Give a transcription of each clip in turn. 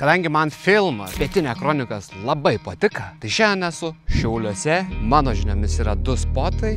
Kadangi man filmas Pietinė kronikas labai patiko, tai šiandien esu Šiauliuose. Mano žiniomis yra 2 spotai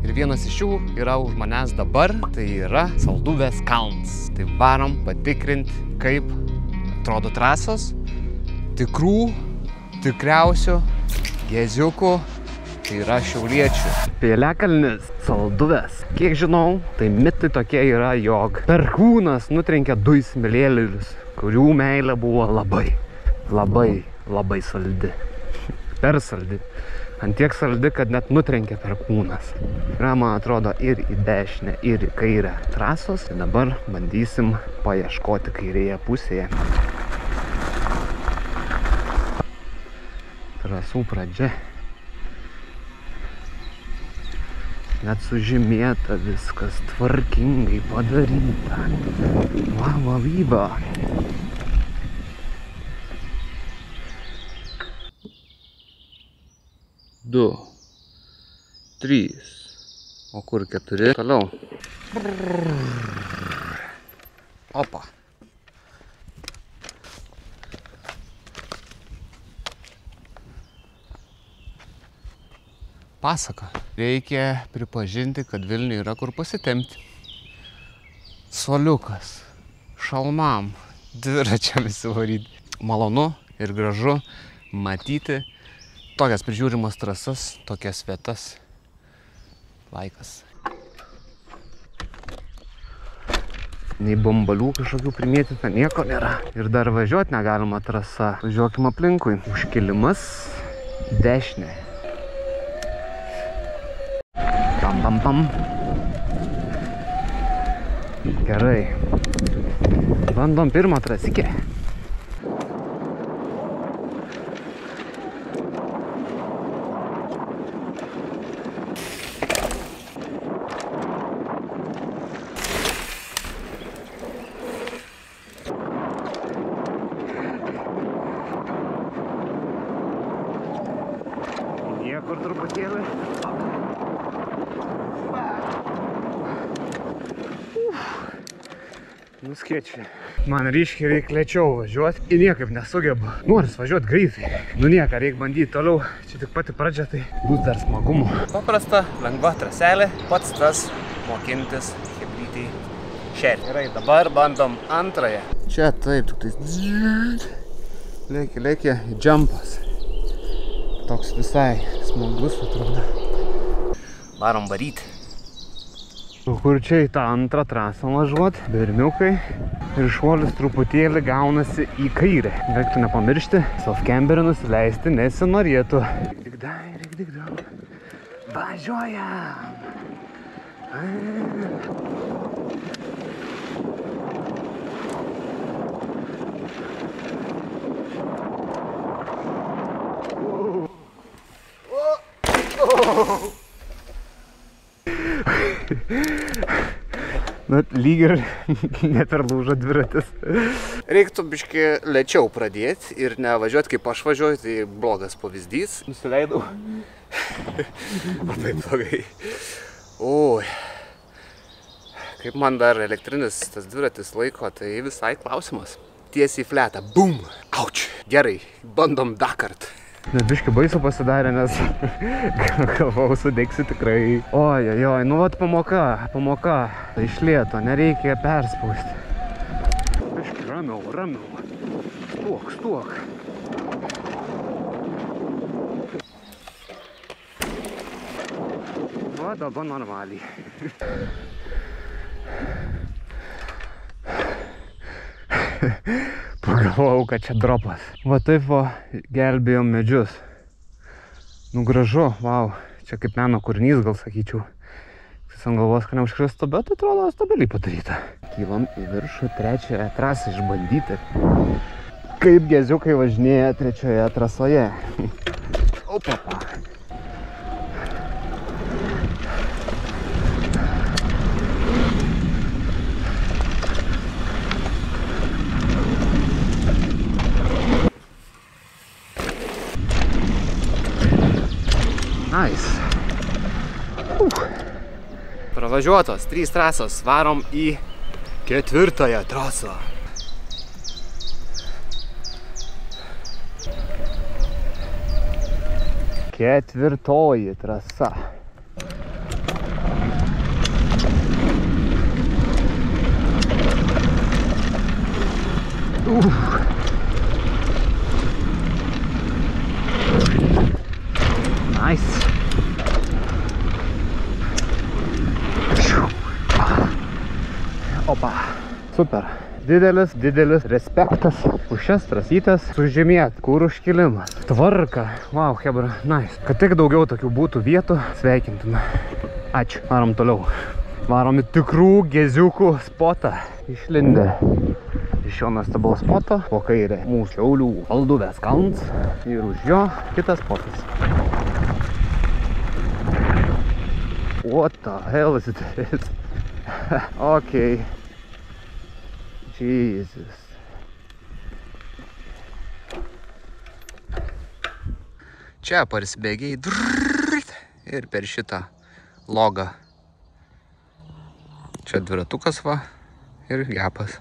ir vienas iš jų yra už manęs dabar, tai yra Salduvės kalnas. Tai varom patikrinti, kaip atrodo trasos, tikriausių geziukų, tai yra šiauliečių. Piliakalnis, Salduvės. Kiek žinau, tai mitai tokie yra, jog perkūnas nutrenkė 2 įsimylėlius, kurių meilė buvo labai saldi. Per saldi. Ant tiek saldi, kad net nutrenkė perkūnas. Yra, man atrodo, ir į dešinę, ir į kairę trasos. Ir dabar bandysim paieškoti kairėje pusėje. Trasų pradžia. Net sužymėta viskas, tvarkingai padaryta. Valyba. Du, 3, o kur 4? Toliau. Opa. Pasaka. Reikia pripažinti, kad Vilniuje yra kur pasitempti. Suoliukas, šalmam, dviračiam įsivaryti. Malonu ir gražu matyti tokias prižiūrimas trasas, tokias vietas. Laikas. Nei bombalių kažkokių primėtyta, nieko nėra. Ir dar važiuoti negalima trasa. Važiuokim aplinkui. Užkilimas dešinė. Pam. Gerai. Bandom pirmą trasikę. Niekur truputėlį. Nuskiečiai. Man ryškiai reikia lėčiau važiuoti. Ir niekaip nesugebu. Noris važiuoti greitai. Nu nieka, reikia bandyti toliau. Čia tik pati pradžia, tai bus dar smagumo. Paprasta, lengva traselė. Pats tas mokintis hebrytį šerti. Gerai, dabar bandom antrąją. Čia taip, tik tai lėkia džampas. Toks visai smagus atrodo. Varom varyti. Kur čia į tą antrą trasą važiuoti, berniukai, ir šuolis truputėlį gaunasi į kairę. Reiktų nepamiršti, self-camberį nusileisti nesinorėtų. Rik daug. Važiuojam! Bet lyg ir neperlūžo dviratis. Reiktų biškį lėčiau pradėti ir nevažiuoti kaip aš važiuoju, tai blogas pavyzdys. Nusileidau. Labai blogai. Oi. Kaip man dar elektrinis tas dviratis laiko, tai visai klausimas. Tiesiai į fletą. Bum! Auč! Gerai, bandom dar kartą. Net biškį baisu pasidarė, nes galvau sudegsiu tikrai. Ojojoj, nu vat pamoka. Iš lėto, nereikia perspausti. Biškį ramiau. Stuok. Va, dabar normaliai. Pagalvojau, kad čia dropas. Va taip va gelbėjom medžius. Nu gražu, vau. Čia kaip meno kūrinys, gal sakyčiau. Ant galvos, kad neužkristų, bet atrodo stabiliai padaryta. Kylam į viršų trečiąją trasą išbandyti. Kaip geziukai važinėja trečioje trasoje. Opapa. Nice. Pravažiuotos 3 trasos, varom į 4-ąją trasą. Ketvirtoji trasa. Nice. Opa. Super. Didelis respektas už šias trasytes. Sužymėt, kur užkilimas. Tvarka. Wow, hebra, nice. Kad tik daugiau tokių būtų vietų, sveikintume. Ačiū. Varom toliau. Varom į tikrų geziukų spotą. Išlindę iš šio nuostabaus spoto. Po kairė mūsų Šiaulių Valduvės kalnas. Ir už jo kitas spotas. What the hell is this? Okay. Jesus. Čia parsibėgiai ir per šitą logą. Čia dviratukas va ir gepas.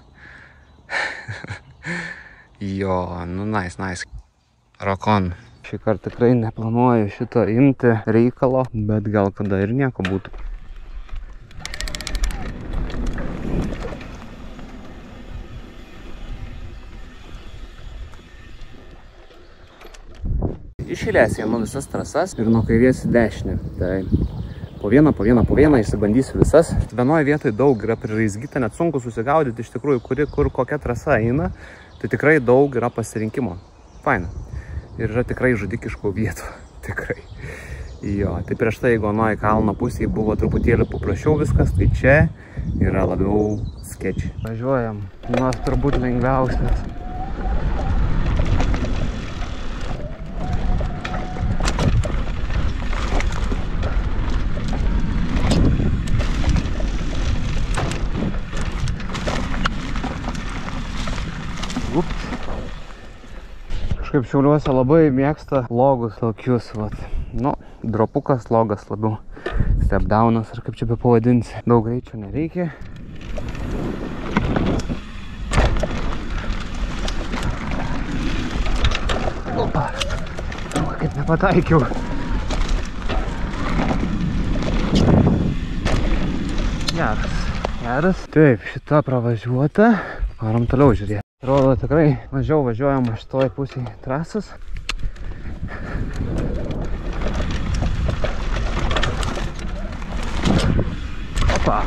Jo, nu nice. Rakon. Šį kartą tikrai neplanuoju šito imti reikalo, bet gal kada ir nieko būtų. Išėlės jėmu visas trasas ir nuo kairės į dešinę. Tai po vieną išsibandysiu visas. Vienoje vietoje daug yra priraizgyta, net sunku susigaudyti iš tikrųjų, kur kokia trasa eina. Tai tikrai daug yra pasirinkimo. Faina. Ir yra tikrai žudikiškų vietų. Tikrai. Jo, tai prieš tai, jeigu anoje kalno pusėje buvo truputėlį paprasčiau viskas, tai čia yra labiau sketchy. Važiuojam. Nors turbūt lengviausias. Kažkaip Šiauliuose labai mėgsta logus tokius, vat. Nu, dropukas, logas labiau. Stepdownas, ar kaip čia bepavadinsi. Daug greičio nereikia. Opa. Kaip nepataikiau. Geras. Taip, šita pravažiuota. Varom toliau žiūrėti. Atrodo, tikrai mažiau važiuojam šitoj pusėj trasos. Opa!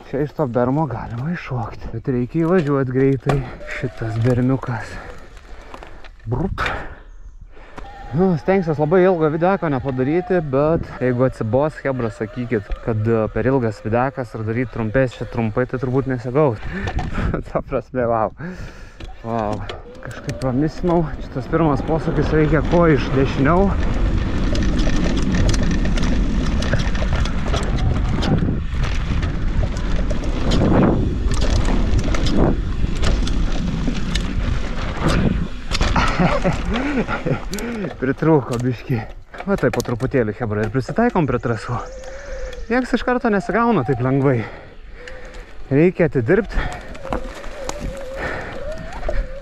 Čia iš to bermo galima iššokti, bet reikia įvažiuoti greitai. Šitas bermiukas. Brup. Nu, stengsiuos labai ilgo videko nepadaryti, bet jeigu atsibos, hebra, sakykit, kad per ilgas videkas ir daryti trumpės čia trumpai, tai turbūt nesigaus. Ta prasme, wow. Wow. Kažkaip pramisinau. Šitas pirmas posūkis reikia ko iš dešiniau. Pritrūko biškį. Va taip po truputėlį, hebra, ir prisitaikom prie trasų. Nieks iš karto nesigauna taip lengvai. Reikia atidirbti,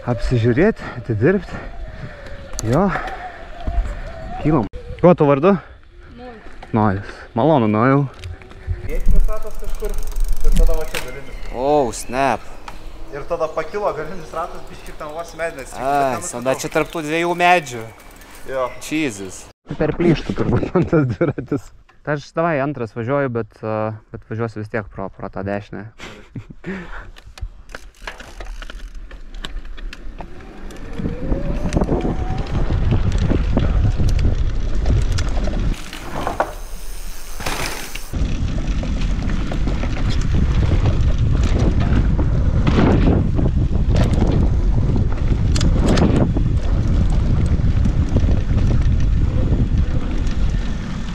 apsižiūrėti, atidirbti. Jo. Kylam. Kuo tu vardu? Nojus. Malonu, Nojau. Vietinis ratas kažkur ir tada va čia galinis. Oh, snap. Ir tada pakilo galinis ratas biškį ten vos medinės. Tada čia tarp tų dviejų medžių. Jo. Jesus. Per plyštų turbūt man tas dviratis. Tai aš davai antras važiuoju, bet važiuosiu vis tiek pro tą dešinę.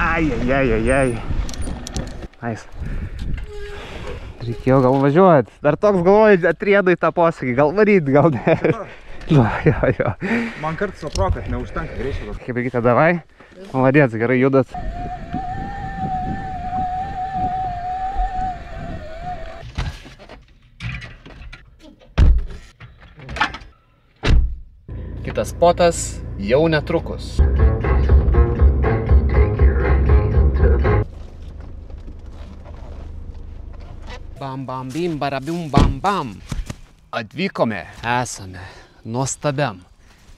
Ai. Nice. Reikėjo gal važiuoti. Dar toks galvoju, atriedu į tą posakį. Gal varyt, gal ne. Jo. Man kartais atrodo, kad neužtenka greičio. Kaip reikite, davai. Maladėts, gerai judat. Kitas spotas jau netrukus. Bam, bam, bim, barabim, bam, bam. Atvykome, esame nuostabiam,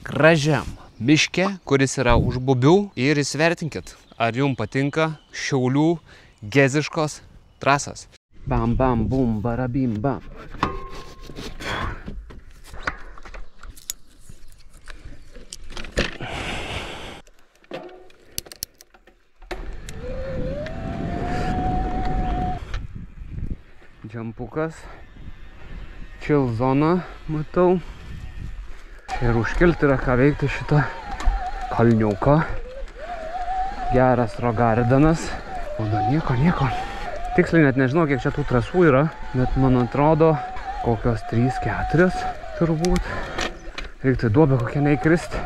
gražiam miške, kuris yra už Bubių. Ir įsivertinkit, ar jums patinka Šiaulių geziškos trasos. Bam, bam, bum, barabim, bam. Džampukas, chill zona, matau. Ir užkilti yra ką veikti šitą kalniuką. Geras rogardanas. O da nieko. Tiksliai net nežinau, kiek čia tų trasų yra, bet man atrodo, kokios 3-4 turbūt. Reiktų duobę kokią neįkristi.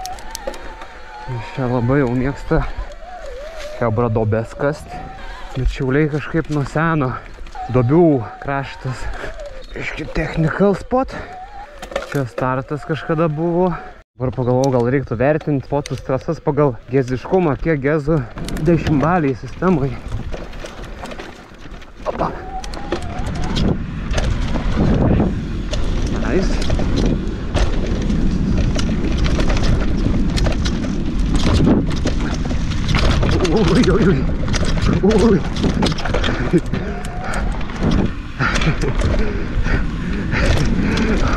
Nes čia labai jau mėgsta hebra duobės kasti. Bet Šiauliai kažkaip nuo seno duobių kraštas. Iški technical spot. Čia startas kažkada buvo. Dabar pagalvojau, gal reiktų vertinti spotus trasas pagal geziškumą, kiek gezų 10-baliai sistemai. Opa. Nice. Ui.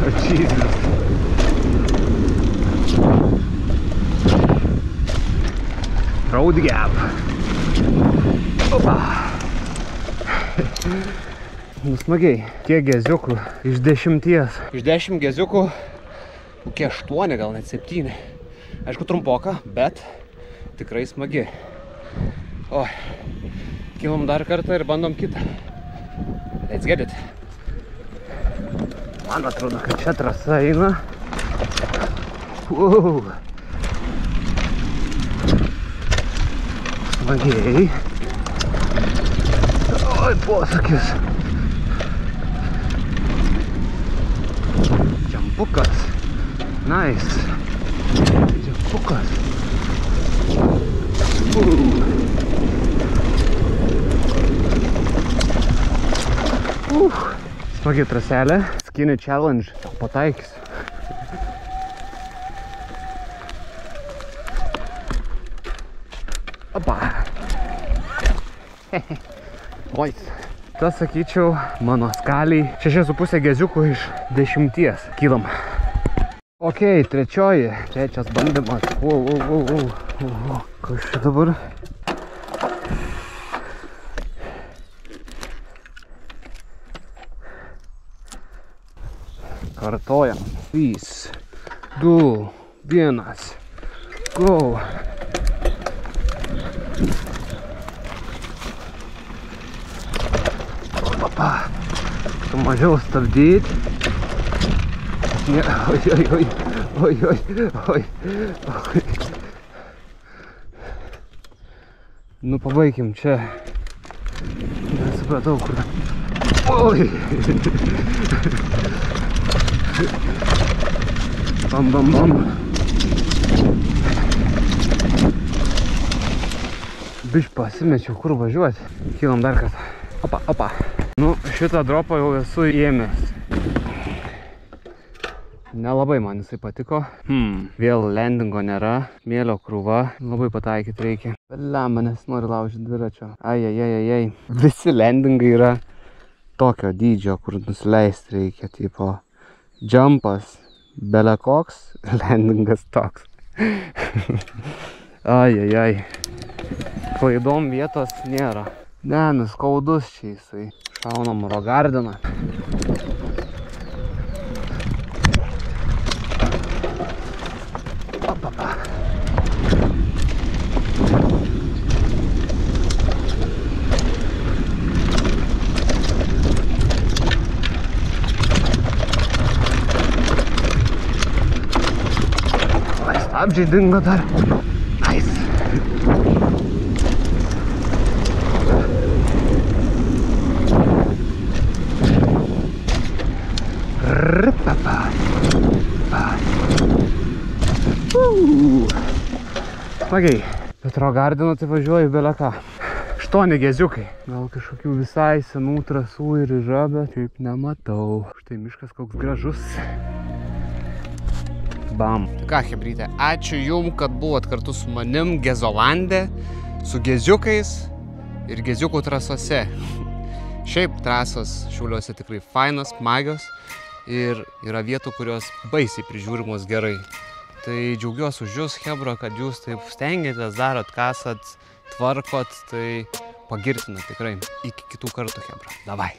Oh, Jesus. Road gap. Opa. Smagiai. Kiek geziukų? Iš 10. Iš 10 geziukų kokie 8, gal net 7. Aišku, trumpoka, bet tikrai smagi. O, kilom dar kartą ir bandom kitą. Let's get it. Man atrodo, kad čia trasa eina. Wow. Smagiai. Oi, posūkis. Džampukas. Nice. Džampukas. Smagi traselė. Skinny challenge. Pataikys. Opa. Oi. Tas, sakyčiau, mano skaliai 6,5 geziukų iš 10. Kylam. Ok, trečias bandymas. Kas čia dabar? Kartojam. 3, 2, 1. Go. Opa. Tu mažiau stabdyt. Oi. Nu, pabaikim čia. Nesupratau, kur. Oi. Bam. Biš pasimečiau, kur važiuoti. Kylam dar kartą. Opa. Nu, šitą dropą jau esu ėmęs. Nelabai man jisai patiko. Vėl landingo nėra. Mėlio krūva. Labai pataikyt reikia. Blemba, nes nori laužyti dviračio. Ai. Visi landingai yra tokio dydžio, kur nusileisti reikia. Tipo jumpas bele koks, landingas toks. Ai. Klaidom vietos nėra. Ne, skaudus čia jisai. Šaunam rogardiną. Stabdžiai dingo dar. Nice. smagiai. Petro Gardino tai važiuoju bele ką. 8 geziukai. Gal kažkokių visai senų trasų ir yra, bet kaip nematau. Štai miškas koks gražus. Bam. Tai ką, chebrytė, ačiū jum, kad buvot kartu su manim Gezolande, su geziukais ir geziukų trasose. Šiaip trasos Šiauliuose tikrai fainos, smagios ir yra vietų, kurios baisiai prižiūrimos gerai. Tai džiaugiuosi už jūs, chebra, kad jūs taip stengiatės, darot, kasat, tvarkot, tai pagirtina tikrai. Iki kitų kartų, chebra. Davai.